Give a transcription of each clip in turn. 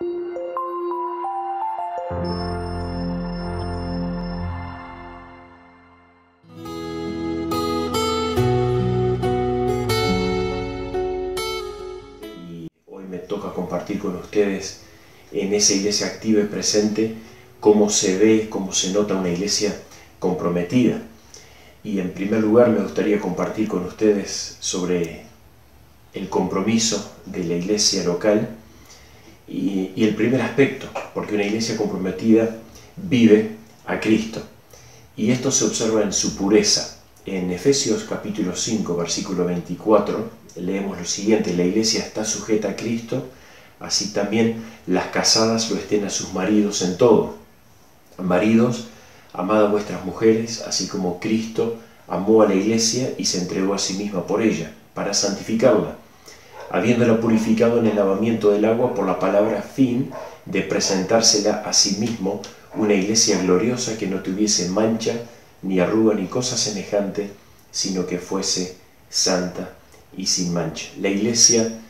Hoy me toca compartir con ustedes en esa iglesia activa y presente cómo se ve, cómo se nota una iglesia comprometida. Y en primer lugar me gustaría compartir con ustedes sobre el compromiso de la iglesia local y el primer aspecto, porque una iglesia comprometida vive a Cristo. Y esto se observa en su pureza. En Efesios capítulo 5, versículo 24, leemos lo siguiente: la iglesia está sujeta a Cristo, así también las casadas lo estén a sus maridos en todo. Maridos, amad a vuestras mujeres, así como Cristo amó a la iglesia y se entregó a sí misma por ella, para santificarla, habiéndola purificado en el lavamiento del agua por la palabra, a fin de presentársela a sí mismo una iglesia gloriosa, que no tuviese mancha, ni arruga, ni cosa semejante, sino que fuese santa y sin mancha. La iglesia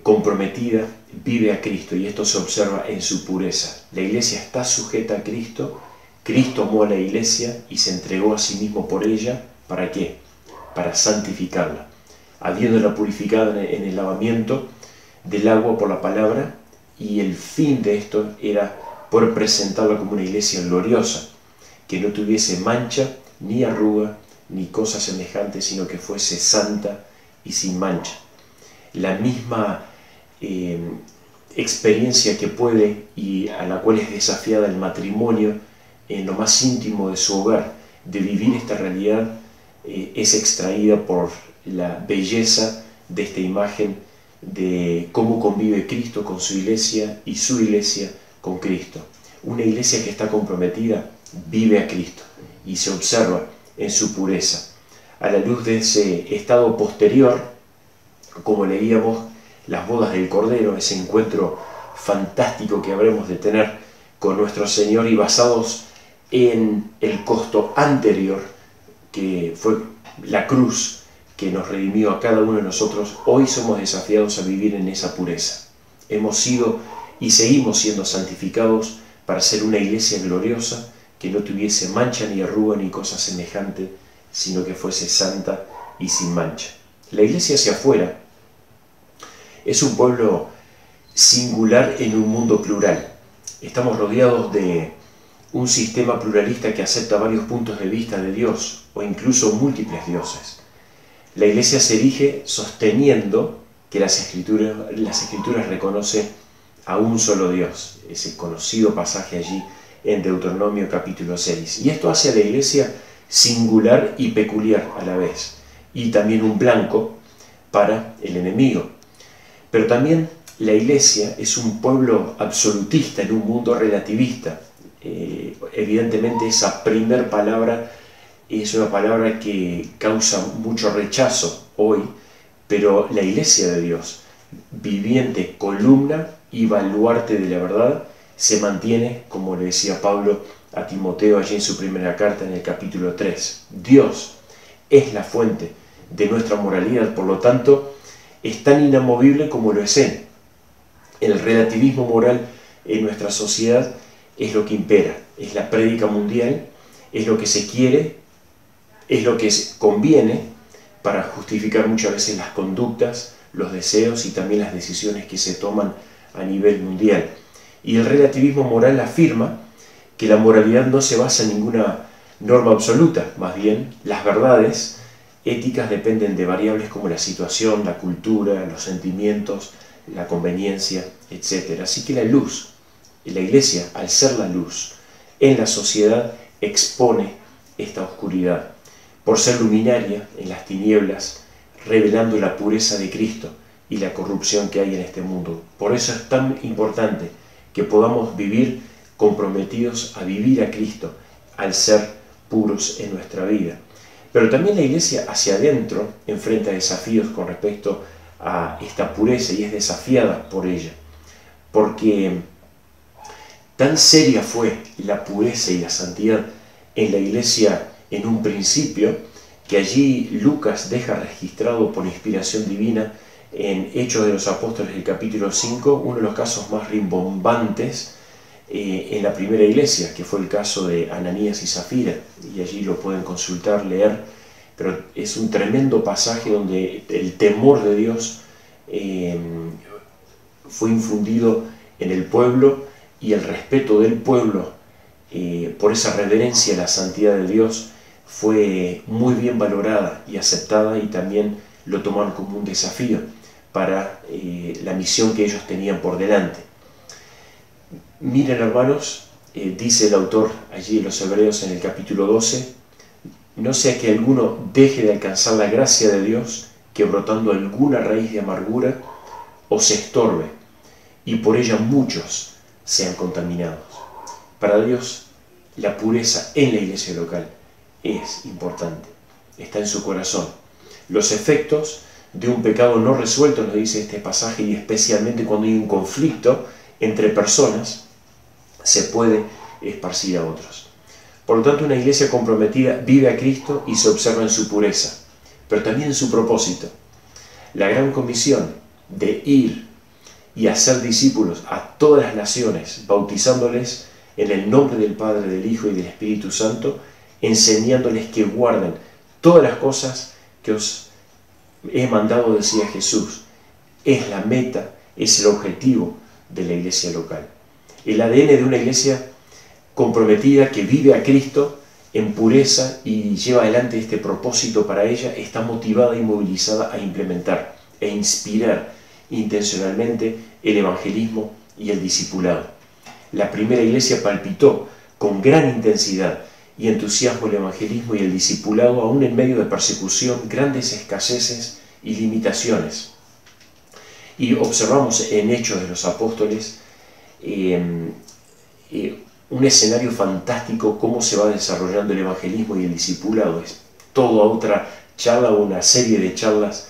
comprometida vive a Cristo, y esto se observa en su pureza. La iglesia está sujeta a Cristo. Cristo amó a la iglesia y se entregó a sí mismo por ella. ¿Para qué? Para santificarla, habiéndola purificado en el lavamiento del agua por la palabra, y el fin de esto era por presentarla como una iglesia gloriosa, que no tuviese mancha, ni arruga, ni cosa semejante, sino que fuese santa y sin mancha. La misma experiencia que puede y a la cual es desafiada el matrimonio en lo más íntimo de su hogar, de vivir esta realidad, es extraída por la belleza de esta imagen de cómo convive Cristo con su iglesia y su iglesia con Cristo. Una iglesia que está comprometida vive a Cristo y se observa en su pureza. A la luz de ese estado posterior, como leíamos, las bodas del Cordero, ese encuentro fantástico que habremos de tener con nuestro Señor, y basados en el costo anterior, que fue la cruz que nos redimió a cada uno de nosotros, hoy somos desafiados a vivir en esa pureza. Hemos sido y seguimos siendo santificados para ser una iglesia gloriosa, que no tuviese mancha, ni arruga, ni cosa semejante, sino que fuese santa y sin mancha. La iglesia hacia afuera es un pueblo singular en un mundo plural. Estamos rodeados de un sistema pluralista que acepta varios puntos de vista de Dios, o incluso múltiples dioses. La iglesia se erige sosteniendo que las escrituras reconocen a un solo Dios, ese conocido pasaje allí en Deuteronomio capítulo 6. Y esto hace a la iglesia singular y peculiar a la vez, y también un blanco para el enemigo. Pero también la iglesia es un pueblo absolutista en un mundo relativista. Evidentemente esa primer palabra es una palabra que causa mucho rechazo hoy, pero la iglesia de Dios, viviente columna y baluarte de la verdad, se mantiene, como le decía Pablo a Timoteo allí en su primera carta en el capítulo 3. Dios es la fuente de nuestra moralidad, por lo tanto es tan inamovible como lo es Él. El relativismo moral en nuestra sociedad es lo que impera, es la prédica mundial, es lo que se quiere, es lo que conviene para justificar muchas veces las conductas, los deseos y también las decisiones que se toman a nivel mundial. Y el relativismo moral afirma que la moralidad no se basa en ninguna norma absoluta, más bien las verdades éticas dependen de variables como la situación, la cultura, los sentimientos, la conveniencia, etc. Así que la luz, la iglesia, al ser la luz en la sociedad, expone esta oscuridad, por ser luminaria en las tinieblas, revelando la pureza de Cristo y la corrupción que hay en este mundo. Por eso es tan importante que podamos vivir comprometidos a vivir a Cristo, al ser puros en nuestra vida. Pero también la iglesia hacia adentro enfrenta desafíos con respecto a esta pureza y es desafiada por ella, porque tan seria fue la pureza y la santidad en la iglesia en un principio, que allí Lucas deja registrado por inspiración divina en Hechos de los Apóstoles, el capítulo 5, uno de los casos más rimbombantes en la primera iglesia, que fue el caso de Ananías y Zafira, y allí lo pueden consultar, leer, pero es un tremendo pasaje donde el temor de Dios fue infundido en el pueblo, y el respeto del pueblo por esa reverencia a la santidad de Dios fue muy bien valorada y aceptada, y también lo tomaron como un desafío para la misión que ellos tenían por delante. Miren, hermanos, dice el autor allí en los Hebreos en el capítulo 12, no sea que alguno deje de alcanzar la gracia de Dios, que brotando alguna raíz de amargura os estorbe, y por ella muchos sean contaminados. Para Dios, la pureza en la iglesia local es importante, está en su corazón. Los efectos de un pecado no resuelto, nos dice este pasaje, y especialmente cuando hay un conflicto entre personas, se puede esparcir a otros. Por lo tanto, una iglesia comprometida vive a Cristo y se observa en su pureza, pero también en su propósito. La gran comisión de ir y hacer discípulos a todas las naciones, bautizándoles en el nombre del Padre, del Hijo y del Espíritu Santo, enseñándoles que guarden todas las cosas que os he mandado, decía Jesús, es la meta, es el objetivo de la iglesia local. El ADN de una iglesia comprometida que vive a Cristo en pureza y lleva adelante este propósito para ella, está motivada y movilizada a implementar e inspirar intencionalmente el evangelismo y el discipulado. La primera iglesia palpitó con gran intensidad y entusiasmo el evangelismo y el discipulado, aún en medio de persecución, grandes escaseces y limitaciones. Y observamos en Hechos de los Apóstoles un escenario fantástico, cómo se va desarrollando el evangelismo y el discipulado. Es toda otra charla, una serie de charlas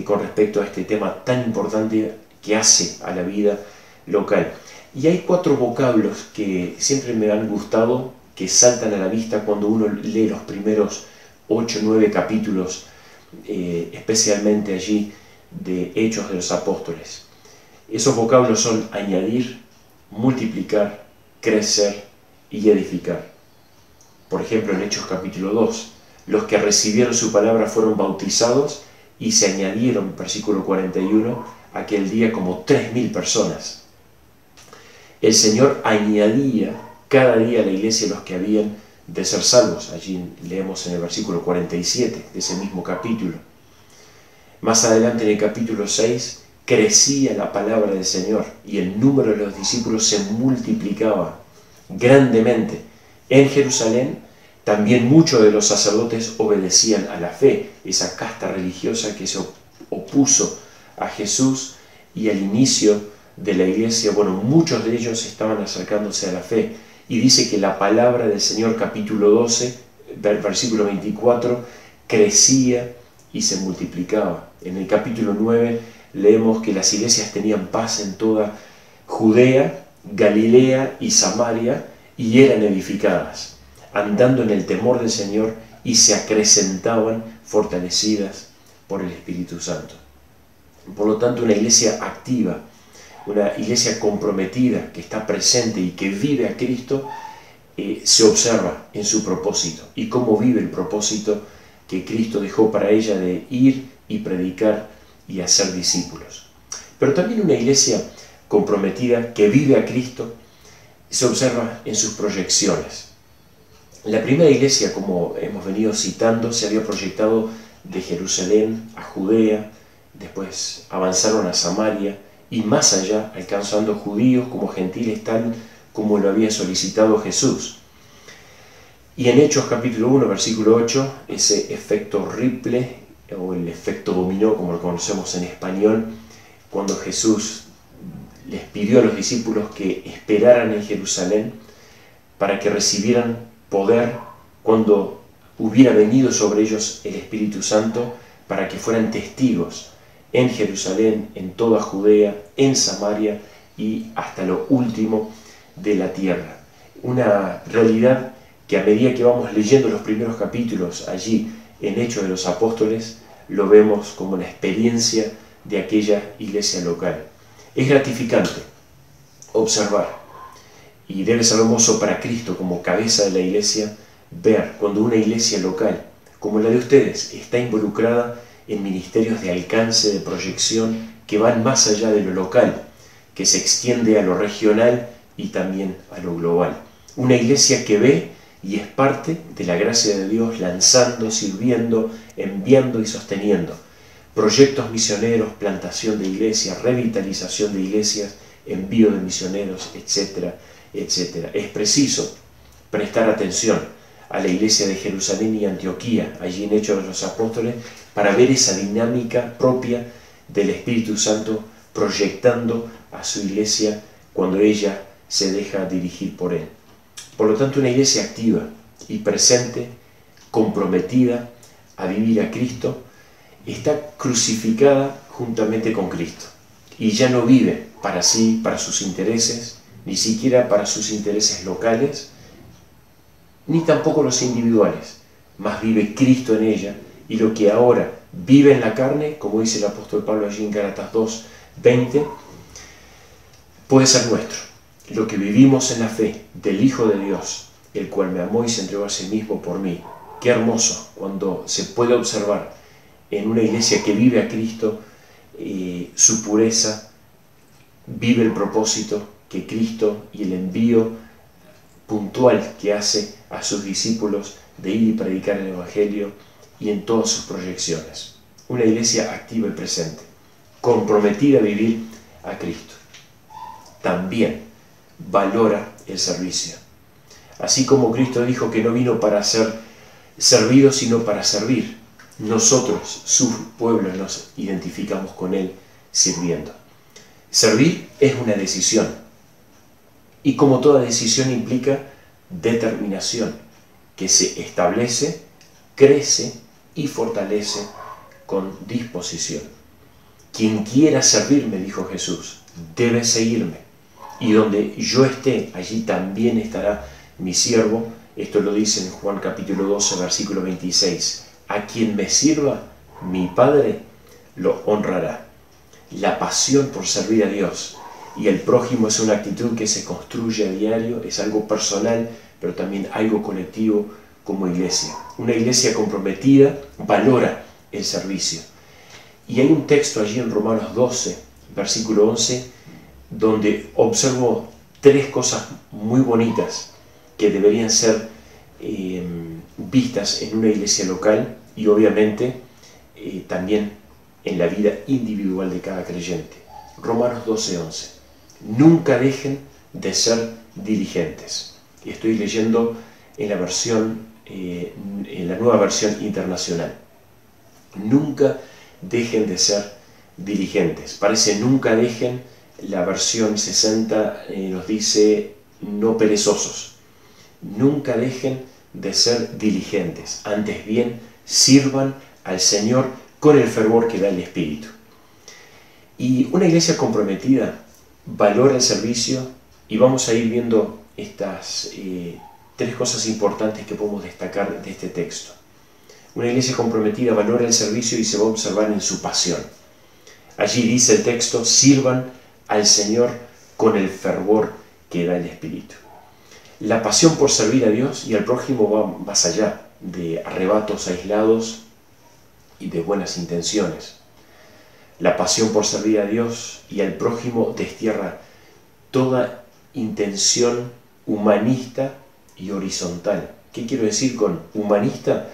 con respecto a este tema tan importante que hace a la vida local. Y hay 4 vocablos que siempre me han gustado, que saltan a la vista cuando uno lee los primeros 8 o 9 capítulos, especialmente allí de Hechos de los Apóstoles. Esos vocablos son añadir, multiplicar, crecer y edificar. Por ejemplo, en Hechos capítulo 2, los que recibieron su palabra fueron bautizados y se añadieron, versículo 41, aquel día como 3.000 personas. El Señor añadía cada día a la iglesia los que habían de ser salvos. Allí leemos en el versículo 47 de ese mismo capítulo. Más adelante, en el capítulo 6, crecía la palabra del Señor y el número de los discípulos se multiplicaba grandemente. En Jerusalén también muchos de los sacerdotes obedecían a la fe, esa casta religiosa que se opuso a Jesús y al inicio de la iglesia. Bueno, muchos de ellos estaban acercándose a la fe. Y dice que la palabra del Señor, capítulo 12, versículo 24, crecía y se multiplicaba. En el capítulo 9 leemos que las iglesias tenían paz en toda Judea, Galilea y Samaria, y eran edificadas, andando en el temor del Señor, y se acrecentaban fortalecidas por el Espíritu Santo. Por lo tanto, una iglesia activa, una iglesia comprometida, que está presente y que vive a Cristo, se observa en su propósito y cómo vive el propósito que Cristo dejó para ella de ir y predicar y hacer discípulos. Pero también una iglesia comprometida que vive a Cristo se observa en sus proyecciones. La primera iglesia, como hemos venido citando, se había proyectado de Jerusalén a Judea, después avanzaron a Samaria y más allá, alcanzando judíos como gentiles, tal como lo había solicitado Jesús. Y en Hechos capítulo 1, versículo 8, ese efecto Ripple, o el efecto dominó, como lo conocemos en español, cuando Jesús les pidió a los discípulos que esperaran en Jerusalén para que recibieran poder cuando hubiera venido sobre ellos el Espíritu Santo, para que fueran testigos en Jerusalén, en toda Judea, en Samaria y hasta lo último de la tierra. Una realidad que a medida que vamos leyendo los primeros capítulos allí en Hechos de los Apóstoles, lo vemos como la experiencia de aquella iglesia local. Es gratificante observar, y debe ser hermoso para Cristo como cabeza de la iglesia, ver cuando una iglesia local, como la de ustedes, está involucrada en ministerios de alcance, de proyección, que van más allá de lo local, que se extiende a lo regional y también a lo global. Una iglesia que ve y es parte de la gracia de Dios, lanzando, sirviendo, enviando y sosteniendo proyectos misioneros, plantación de iglesias, revitalización de iglesias, envío de misioneros, etcétera, etcétera. Es preciso prestar atención a la iglesia de Jerusalén y Antioquía, allí en Hechos de los Apóstoles, para ver esa dinámica propia del Espíritu Santo proyectando a su iglesia cuando ella se deja dirigir por él. Por lo tanto, una iglesia activa y presente, comprometida a vivir a Cristo, está crucificada juntamente con Cristo y ya no vive para sí, para sus intereses, ni siquiera para sus intereses locales, ni tampoco los individuales, mas vive Cristo en ella, y lo que ahora vive en la carne, como dice el apóstol Pablo allí en Gálatas 2:20, puede ser nuestro. Lo que vivimos en la fe del Hijo de Dios, el cual me amó y se entregó a sí mismo por mí. Qué hermoso cuando se puede observar en una iglesia que vive a Cristo su pureza, vive el propósito que Cristo y el envío puntual que hace a sus discípulos de ir y predicar el Evangelio y en todas sus proyecciones. Una iglesia activa y presente, comprometida a vivir a Cristo. También valora el servicio. Así como Cristo dijo que no vino para ser servido, sino para servir, nosotros, su pueblo, nos identificamos con Él sirviendo. Servir es una decisión, y como toda decisión implica determinación, que se establece, crece y fortalece con disposición. Quien quiera servirme, dijo Jesús, debe seguirme, y donde yo esté, allí también estará mi siervo. Esto lo dice en Juan capítulo 12, versículo 26. A quien me sirva, mi Padre lo honrará. La pasión por servir a Dios y el prójimo es una actitud que se construye a diario, es algo personal, pero también algo colectivo como iglesia. Una iglesia comprometida valora el servicio. Y hay un texto allí en Romanos 12, versículo 11, donde observo tres cosas muy bonitas que deberían ser vistas en una iglesia local y obviamente también en la vida individual de cada creyente. Romanos 12:11. Nunca dejen de ser diligentes. Y estoy leyendo en la nueva versión internacional. Nunca dejen de ser diligentes. Parece nunca dejen, la versión 60 nos dice no perezosos. Nunca dejen de ser diligentes, antes bien sirvan al Señor con el fervor que da el Espíritu. Y una iglesia comprometida valora el servicio, y vamos a ir viendo estas tres cosas importantes que podemos destacar de este texto. Una iglesia comprometida valora el servicio y se va a observar en su pasión. Allí dice el texto, sirvan al Señor con el fervor que da el Espíritu. La pasión por servir a Dios y al prójimo va más allá de arrebatos aislados y de buenas intenciones. La pasión por servir a Dios y al prójimo destierra toda intención humanista y horizontal. ¿Qué quiero decir con humanista?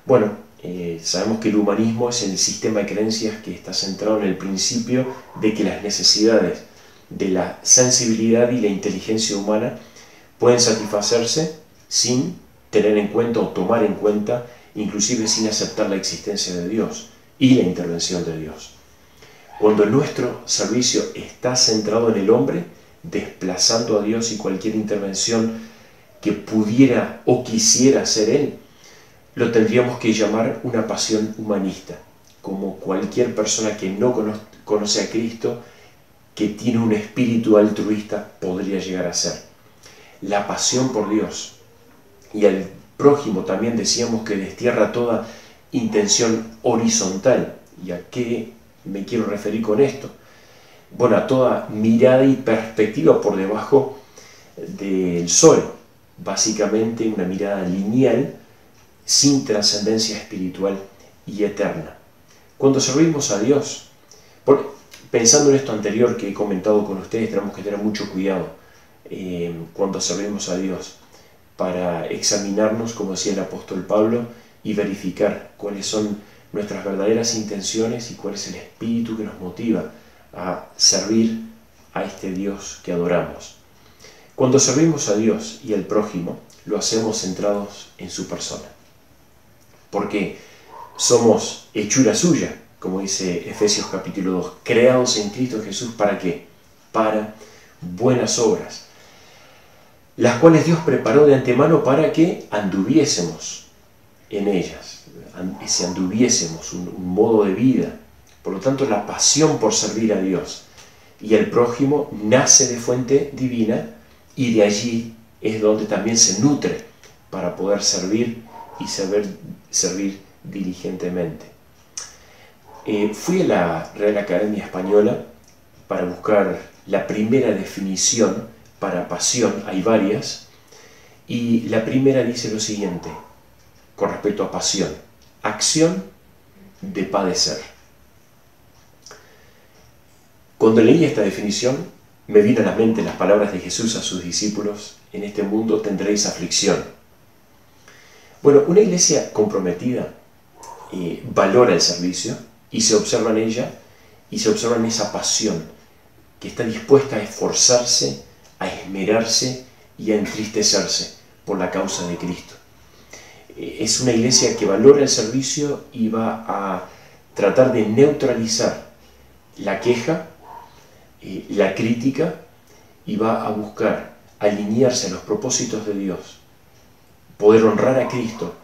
Bueno, sabemos que el humanismo es el sistema de creencias que está centrado en el principio de que las necesidades de la sensibilidad y la inteligencia humana pueden satisfacerse sin tener en cuenta o tomar en cuenta, inclusive sin aceptar la existencia de Dios y la intervención de Dios. Cuando nuestro servicio está centrado en el hombre, desplazando a Dios y cualquier intervención que pudiera o quisiera hacer Él, lo tendríamos que llamar una pasión humanista, como cualquier persona que no conoce a Cristo, que tiene un espíritu altruista, podría llegar a ser. La pasión por Dios y al prójimo también decíamos que destierra toda intención horizontal. ¿Y a qué me quiero referir con esto? Bueno, a toda mirada y perspectiva por debajo del sol. Básicamente una mirada lineal, sin trascendencia espiritual y eterna. Cuando servimos a Dios, pensando en esto anterior que he comentado con ustedes, tenemos que tener mucho cuidado cuando servimos a Dios, para examinarnos, como decía el apóstol Pablo, y verificar cuáles son nuestras verdaderas intenciones y cuál es el espíritu que nos motiva a servir a este Dios que adoramos. Cuando servimos a Dios y al prójimo, lo hacemos centrados en su persona, porque somos hechura suya, como dice Efesios capítulo 2, creados en Cristo Jesús, ¿para qué? Para buenas obras, las cuales Dios preparó de antemano para que anduviésemos en ellas, si anduviésemos un modo de vida. Por lo tanto, la pasión por servir a Dios y al prójimo nace de fuente divina, y de allí es donde también se nutre para poder servir y saber servir diligentemente. Fui a la Real Academia Española para buscar la primera definición para pasión. Hay varias, y la primera dice lo siguiente con respecto a pasión: acción de padecer. Cuando leí esta definición, me vino a la mente las palabras de Jesús a sus discípulos: en este mundo tendréis aflicción. Bueno, una iglesia comprometida valora el servicio, y se observa en ella, y se observa en esa pasión que está dispuesta a esforzarse, a esmerarse y a entristecerse por la causa de Cristo. Es una iglesia que valora el servicio y va a tratar de neutralizar la queja, la crítica, y va a buscar alinearse a los propósitos de Dios, poder honrar a Cristo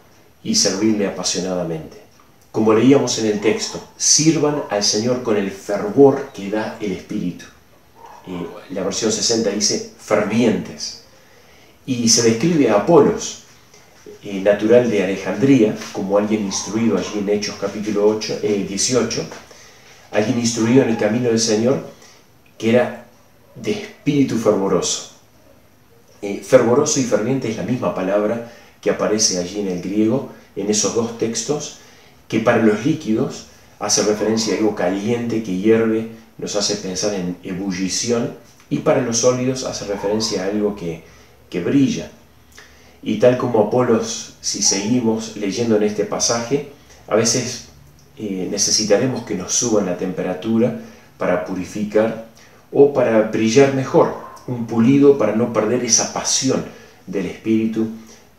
y servirle apasionadamente. Como leíamos en el texto, sirvan al Señor con el fervor que da el Espíritu. La versión 60 dice fervientes. Y se describe a Apolos, natural de Alejandría, como alguien instruido allí en Hechos capítulo 18, alguien instruido en el camino del Señor, que era de espíritu fervoroso. Fervoroso y ferviente es la misma palabra que aparece allí en el griego, en esos dos textos, que para los líquidos hace referencia a algo caliente que hierve, nos hace pensar en ebullición, y para los sólidos hace referencia a algo que brilla. Y tal como Apolos, si seguimos leyendo en este pasaje, a veces necesitaremos que nos suban la temperatura para purificar o para brillar mejor, un pulido para no perder esa pasión del Espíritu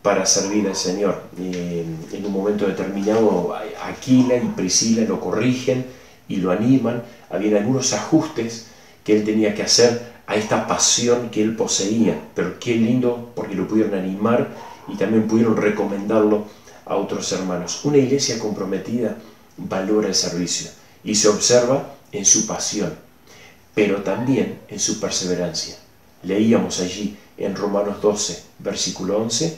para servir al Señor. En un momento determinado, Aquila y Priscila lo corrigen y lo animan. Habían algunos ajustes que él tenía que hacer a esta pasión que él poseía, pero qué lindo porque lo pudieron animar y también pudieron recomendarlo a otros hermanos. Una iglesia comprometida valora el servicio y se observa en su pasión, pero también en su perseverancia. Leíamos allí en Romanos 12, versículo 11,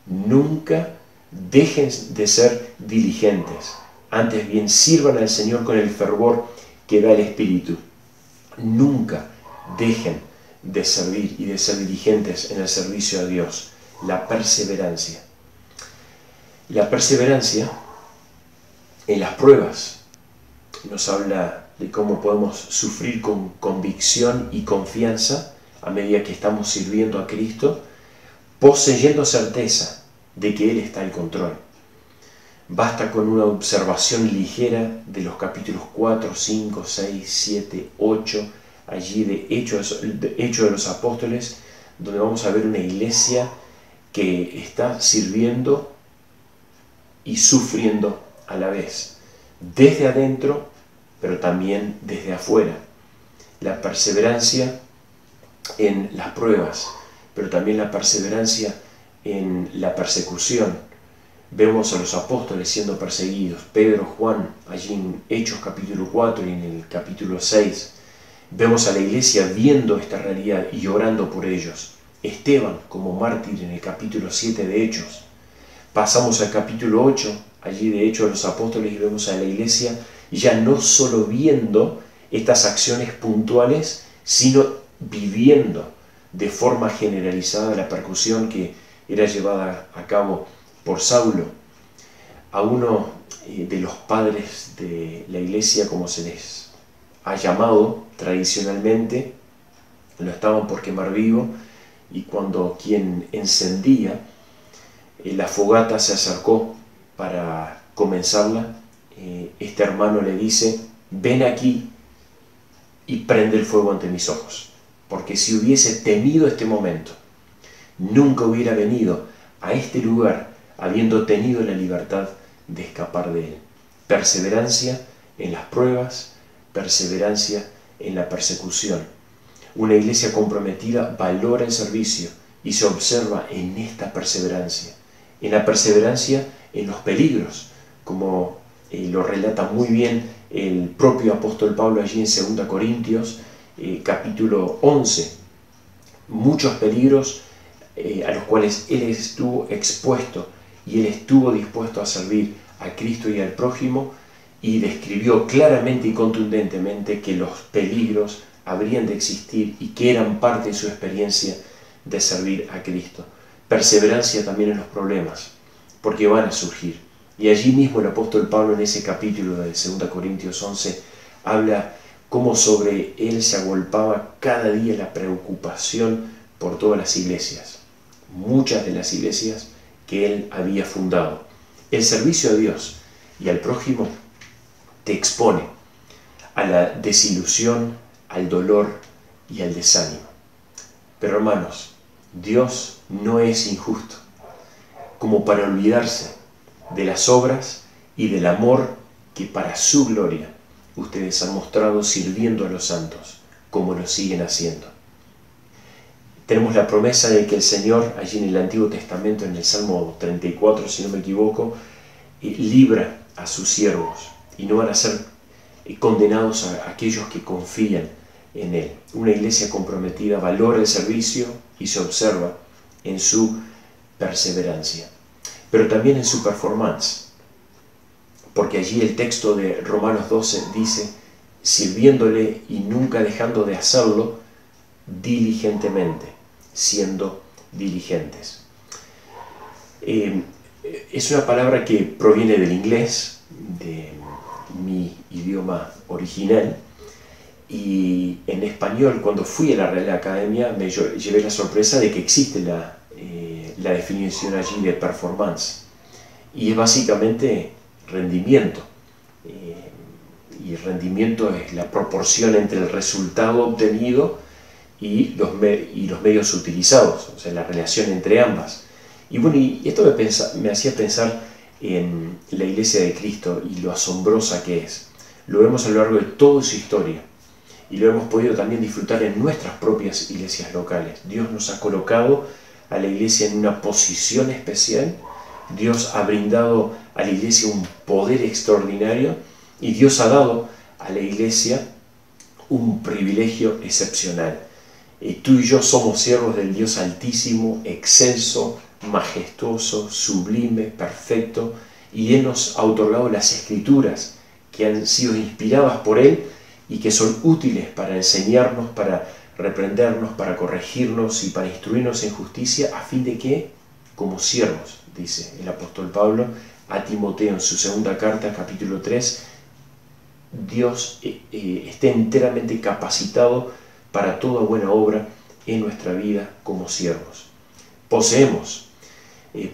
nunca dejen de ser diligentes, antes bien sirvan al Señor con el fervor que da el Espíritu. Nunca dejen de servir y de ser diligentes en el servicio a Dios. La perseverancia. La perseverancia en las pruebas nos habla de cómo podemos sufrir con convicción y confianza a medida que estamos sirviendo a Cristo, poseyendo certeza de que Él está al control. Basta con una observación ligera de los capítulos 4, 5, 6, 7, 8, allí de Hechos de los Apóstoles, donde vamos a ver una iglesia que está sirviendo y sufriendo a la vez, desde adentro, pero también desde afuera. La perseverancia en las pruebas, pero también la perseverancia en la persecución. Vemos a los apóstoles siendo perseguidos, Pedro, Juan, allí en Hechos capítulo 4 y en el capítulo 6. Vemos a la iglesia viendo esta realidad y orando por ellos. Esteban como mártir en el capítulo 7 de Hechos. Pasamos al capítulo 8, allí de Hechos de los Apóstoles, y vemos a la iglesia ya no solo viendo estas acciones puntuales, sino viviendo de forma generalizada la persecución que era llevada a cabo por Saulo. A uno de los padres de la iglesia, como se les ha llamado tradicionalmente, lo estaban por quemar vivo, y cuando quien encendía la fogata se acercó para comenzarla, este hermano le dice: ven aquí y prende el fuego ante mis ojos, porque si hubiese temido este momento, nunca hubiera venido a este lugar habiendo tenido la libertad de escapar de él. Perseverancia en las pruebas, perseverancia en la persecución. Una iglesia comprometida valora el servicio y se observa en esta perseverancia, en la perseverancia en los peligros, como lo relata muy bien el propio apóstol Pablo allí en 2 Corintios, capítulo 11. Muchos peligros a los cuales él estuvo expuesto, y él estuvo dispuesto a servir a Cristo y al prójimo, y describió claramente y contundentemente que los peligros habrían de existir y que eran parte de su experiencia de servir a Cristo. Perseverancia también en los problemas, porque van a surgir. Y allí mismo el apóstol Pablo, en ese capítulo de 2 Corintios 11, habla cómo sobre él se agolpaba cada día la preocupación por todas las iglesias, muchas de las iglesias que él había fundado. El servicio a Dios y al prójimo te expone a la desilusión, al dolor y al desánimo. Pero hermanos, Dios no es injusto como para olvidarse de las obras y del amor que para su gloria ustedes han mostrado sirviendo a los santos, como lo siguen haciendo. Tenemos la promesa de que el Señor, allí en el Antiguo Testamento, en el Salmo 34, si no me equivoco, libra a sus siervos y no van a ser condenados a aquellos que confían en Él. Una iglesia comprometida valora el servicio y se observa en su perseverancia, pero también en su performance, porque allí el texto de Romanos 12 dice: sirviéndole y nunca dejando de hacerlo diligentemente, siendo diligentes. Es una palabra que proviene del inglés, de mi idioma original, y en español, cuando fui a la Real Academia, me llevé la sorpresa de que existe la definición allí de performance, y es básicamente rendimiento. Y rendimiento es la proporción entre el resultado obtenido y los medios utilizados, o sea, la relación entre ambas. Y bueno, y esto me hacía pensar en la Iglesia de Cristo y lo asombrosa que es. Lo vemos a lo largo de toda su historia y lo hemos podido también disfrutar en nuestras propias iglesias locales. Dios nos ha colocado a la iglesia en una posición especial, Dios ha brindado a la iglesia un poder extraordinario y Dios ha dado a la iglesia un privilegio excepcional. Tú y yo somos siervos del Dios Altísimo, excelso, majestuoso, sublime, perfecto, y Él nos ha otorgado las Escrituras que han sido inspiradas por Él y que son útiles para enseñarnos, para reprendernos, para corregirnos y para instruirnos en justicia, a fin de que, como siervos, dice el apóstol Pablo a Timoteo en su segunda carta, capítulo 3, Dios esté enteramente capacitado para toda buena obra en nuestra vida como siervos. Poseemos,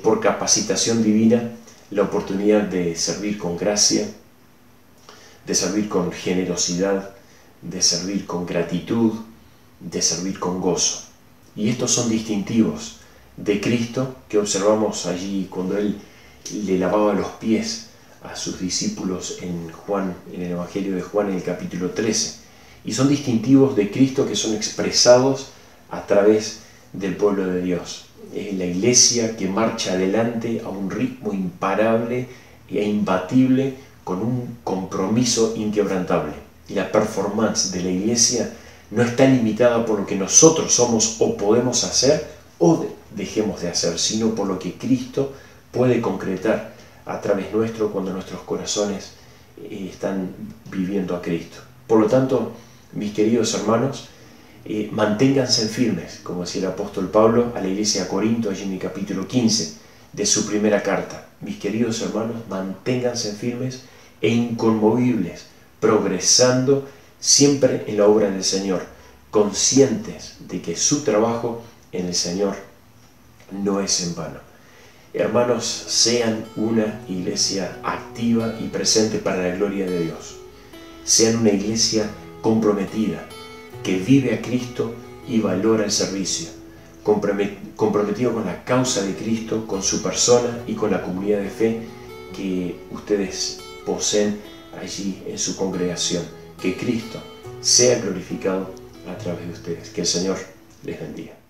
por capacitación divina, la oportunidad de servir con gracia, de servir con generosidad, de servir con gratitud, de servir con gozo. Y estos son distintivos de Cristo que observamos allí cuando Él le lavaba los pies a sus discípulos en el Evangelio de Juan, en el capítulo 13. Y son distintivos de Cristo que son expresados a través del pueblo de Dios. La iglesia que marcha adelante a un ritmo imparable e imbatible, con un compromiso inquebrantable. Y la performance de la iglesia no está limitada por lo que nosotros somos o podemos hacer o dejemos de hacer, sino por lo que Cristo puede concretar a través nuestro cuando nuestros corazones están viviendo a Cristo. Por lo tanto, mis queridos hermanos, manténganse firmes, como decía el apóstol Pablo a la iglesia de Corinto, allí en el capítulo 15 de su primera carta. Mis queridos hermanos, manténganse firmes e inconmovibles, progresando siempre en la obra del Señor, conscientes de que su trabajo en el Señor no es en vano. Hermanos, sean una iglesia activa y presente para la gloria de Dios. Sean una iglesia comprometida, que vive a Cristo y valora el servicio, comprometido con la causa de Cristo, con su persona y con la comunidad de fe que ustedes poseen allí en su congregación. Que Cristo sea glorificado a través de ustedes. Que el Señor les bendiga.